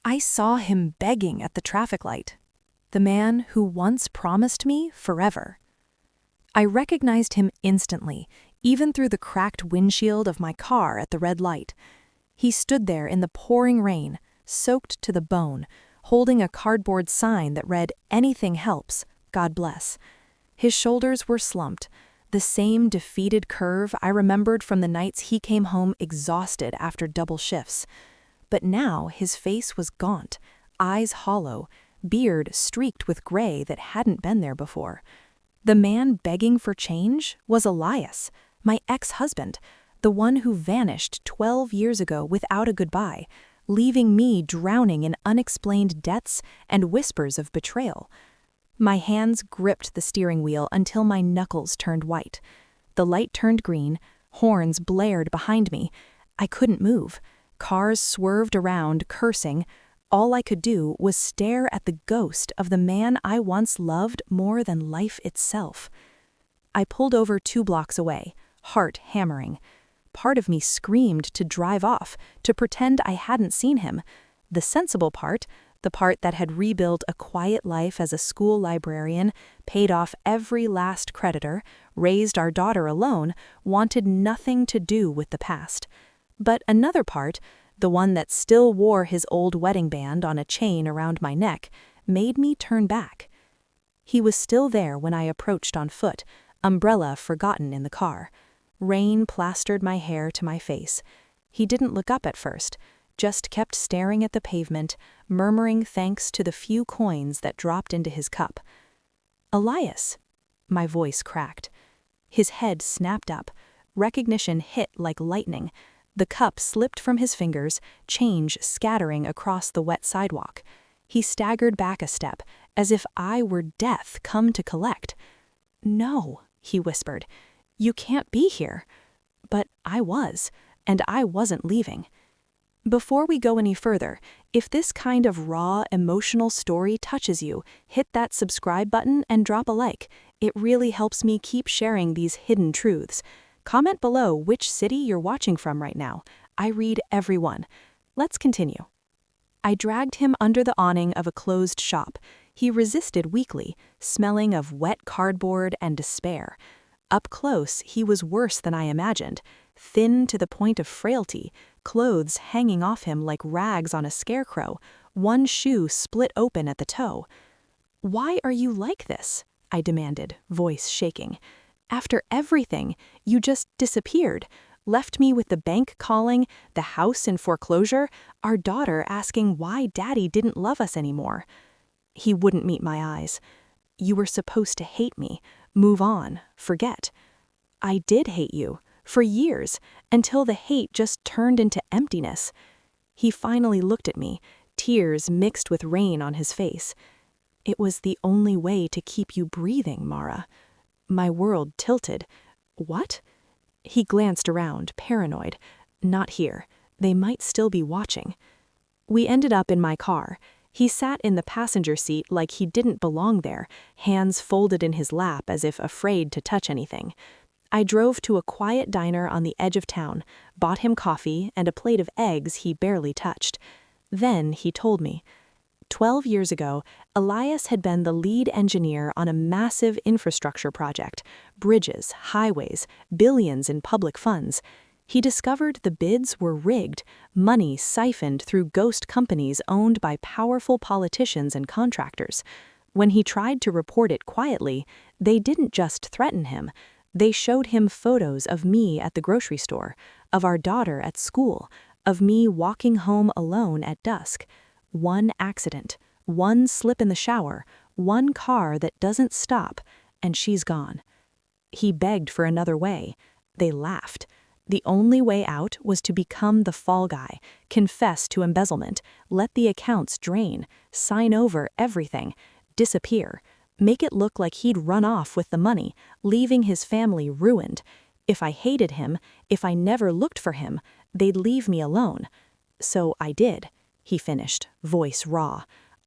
I saw him begging at the traffic light. The man who once promised me forever. I recognized him instantly, even through the cracked windshield of my car at the red light. He stood there in the pouring rain, soaked to the bone, holding a cardboard sign that read, "Anything helps, God bless." His shoulders were slumped, the same defeated curve I remembered from the nights he came home exhausted after double shifts. But now his face was gaunt, eyes hollow, beard streaked with gray that hadn't been there before. The man begging for change was Elias, my ex-husband, the one who vanished 12 years ago without a goodbye, leaving me drowning in unexplained deaths and whispers of betrayal. My hands gripped the steering wheel until my knuckles turned white. The light turned green, horns blared behind me. I couldn't move. Cars swerved around, cursing. All I could do was stare at the ghost of the man I once loved more than life itself. I pulled over 2 blocks away, heart hammering. Part of me screamed to drive off, to pretend I hadn't seen him. The sensible part, the part that had rebuilt a quiet life as a school librarian, paid off every last creditor, raised our daughter alone, wanted nothing to do with the past. But another part, the one that still wore his old wedding band on a chain around my neck, made me turn back. He was still there when I approached on foot, umbrella forgotten in the car. Rain plastered my hair to my face. He didn't look up at first, just kept staring at the pavement, murmuring thanks to the few coins that dropped into his cup. "Elias," my voice cracked. His head snapped up. Recognition hit like lightning. The cup slipped from his fingers, change scattering across the wet sidewalk. He staggered back a step, as if I were death come to collect. "No," he whispered. "You can't be here." But I was, and I wasn't leaving. Before we go any further, if this kind of raw, emotional story touches you, hit that subscribe button and drop a like. It really helps me keep sharing these hidden truths. Comment below which city you're watching from right now. I read every one. Let's continue. I dragged him under the awning of a closed shop. He resisted weakly, smelling of wet cardboard and despair. Up close, he was worse than I imagined, thin to the point of frailty, clothes hanging off him like rags on a scarecrow, one shoe split open at the toe. "Why are you like this?" I demanded, voice shaking. "After everything, you just disappeared, left me with the bank calling, the house in foreclosure, our daughter asking why Daddy didn't love us anymore." He wouldn't meet my eyes. "You were supposed to hate me, move on, forget." "I did hate you, for years, until the hate just turned into emptiness." He finally looked at me, tears mixed with rain on his face. "It was the only way to keep you breathing, Mara." My world tilted. "What?" He glanced around, paranoid. "Not here. They might still be watching." We ended up in my car. He sat in the passenger seat like he didn't belong there, hands folded in his lap as if afraid to touch anything. I drove to a quiet diner on the edge of town, bought him coffee and a plate of eggs he barely touched. Then he told me. 12 years ago, Elias had been the lead engineer on a massive infrastructure project, bridges, highways, billions in public funds. He discovered the bids were rigged, money siphoned through ghost companies owned by powerful politicians and contractors. When he tried to report it quietly, they didn't just threaten him. They showed him photos of me at the grocery store, of our daughter at school, of me walking home alone at dusk. One accident, one slip in the shower, one car that doesn't stop, and she's gone. He begged for another way. They laughed. The only way out was to become the fall guy, confess to embezzlement, let the accounts drain, sign over everything, disappear, make it look like he'd run off with the money, leaving his family ruined. If I hated him, if I never looked for him, they'd leave me alone. So I did, he finished, voice raw.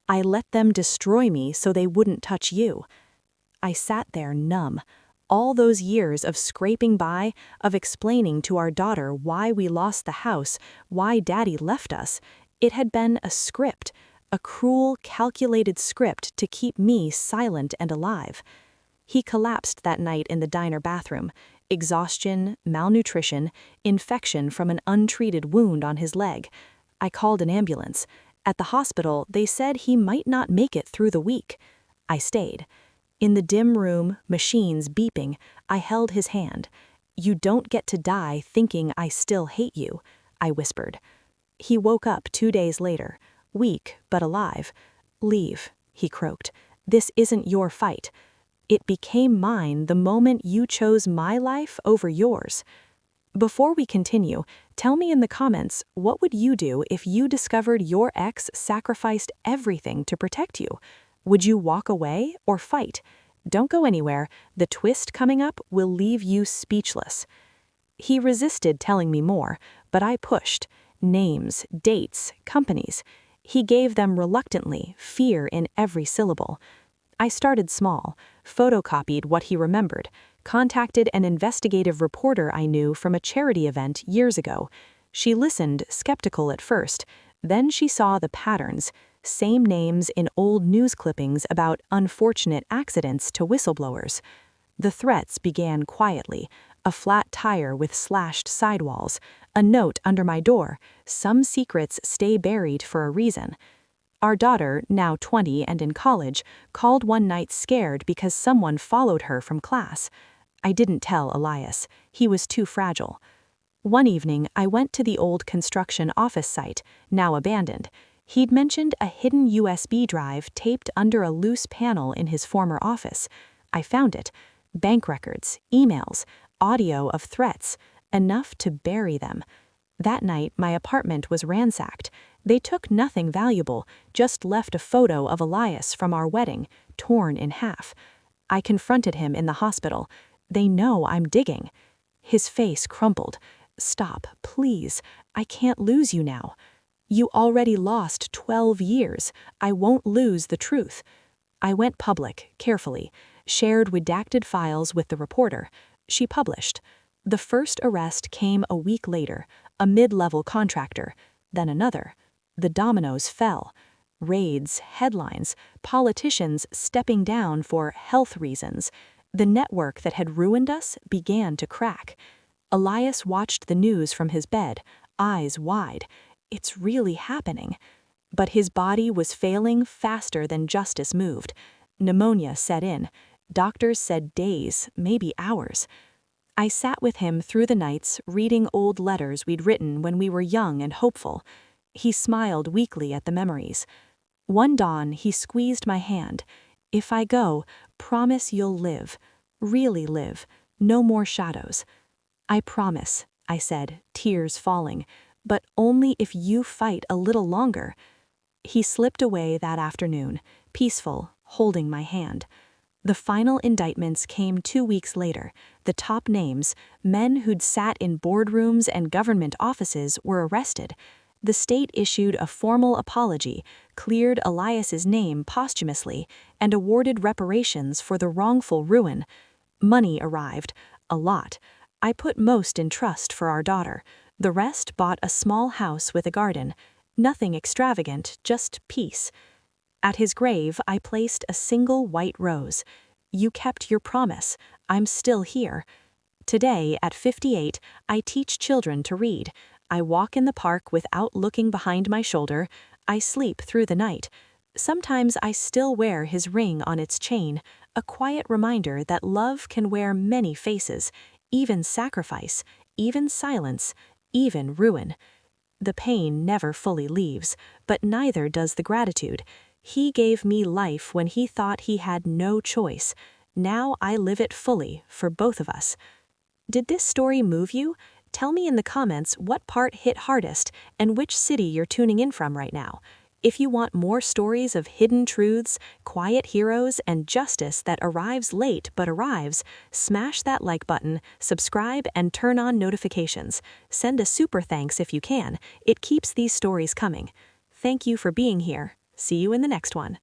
I let them destroy me so they wouldn't touch you. I sat there numb. All those years of scraping by, of explaining to our daughter why we lost the house, why Daddy left us, It had been a script, a cruel, calculated script to keep me silent and alive. He collapsed that night in the diner bathroom. Exhaustion, malnutrition, infection from an untreated wound on his leg. I called an ambulance. At the hospital, they said he might not make it through the week. I stayed. In the dim room, machines beeping, I held his hand. "You don't get to die thinking I still hate you," I whispered. He woke up 2 days later, weak but alive. "Leave," he croaked. "This isn't your fight. It became mine the moment you chose my life over yours." Before we continue, tell me in the comments, what would you do if you discovered your ex sacrificed everything to protect you? Would you walk away or fight? Don't go anywhere. The twist coming up will leave you speechless. He resisted telling me more, but I pushed. Names, dates, companies. He gave them reluctantly, fear in every syllable. I started small, photocopied what he remembered, contacted an investigative reporter I knew from a charity event years ago. She listened, skeptical at first. Then she saw the patterns, same names in old news clippings about unfortunate accidents to whistleblowers. The threats began quietly, a flat tire with slashed sidewalls, a note under my door, "Some secrets stay buried for a reason." Our daughter, now 20 and in college, called one night scared because someone followed her from class. I didn't tell Elias. He was too fragile. One evening, I went to the old construction office site, now abandoned. He'd mentioned a hidden USB drive taped under a loose panel in his former office. I found it. Bank records, emails, audio of threats, enough to bury them. That night, my apartment was ransacked. They took nothing valuable, just left a photo of Elias from our wedding, torn in half. I confronted him in the hospital. "They know I'm digging." His face crumpled. "Stop, please. I can't lose you now." "You already lost 12 years. I won't lose the truth." I went public, carefully, shared redacted files with the reporter. She published. The first arrest came a week later, a mid-level contractor, then another. The dominoes fell. Raids, headlines, politicians stepping down for health reasons. The network that had ruined us began to crack. Elias watched the news from his bed, eyes wide. It's really happening. But his body was failing faster than justice moved. Pneumonia set in. Doctors said days, maybe hours. I sat with him through the nights, reading old letters we'd written when we were young and hopeful. He smiled weakly at the memories. One dawn, he squeezed my hand. "If I go, promise you'll live. Really live. No more shadows." "I promise," I said, tears falling, "but only if you fight a little longer." He slipped away that afternoon, peaceful, holding my hand. The final indictments came 2 weeks later. The top names, men who'd sat in boardrooms and government offices, were arrested. The state issued a formal apology, cleared Elias's name posthumously, and awarded reparations for the wrongful ruin. Money arrived, a lot. I put most in trust for our daughter. The rest bought a small house with a garden. Nothing extravagant, just peace. At his grave, I placed a single white rose. "You kept your promise. I'm still here." Today, at 58, I teach children to read. I walk in the park without looking behind my shoulder. I sleep through the night. Sometimes I still wear his ring on its chain, a quiet reminder that love can wear many faces, even sacrifice, even silence, even ruin. The pain never fully leaves, but neither does the gratitude. He gave me life when he thought he had no choice. Now I live it fully for both of us. Did this story move you? Tell me in the comments what part hit hardest and which city you're tuning in from right now. If you want more stories of hidden truths, quiet heroes, and justice that arrives late but arrives, smash that like button, subscribe, and turn on notifications. Send a super thanks if you can. It keeps these stories coming. Thank you for being here. See you in the next one.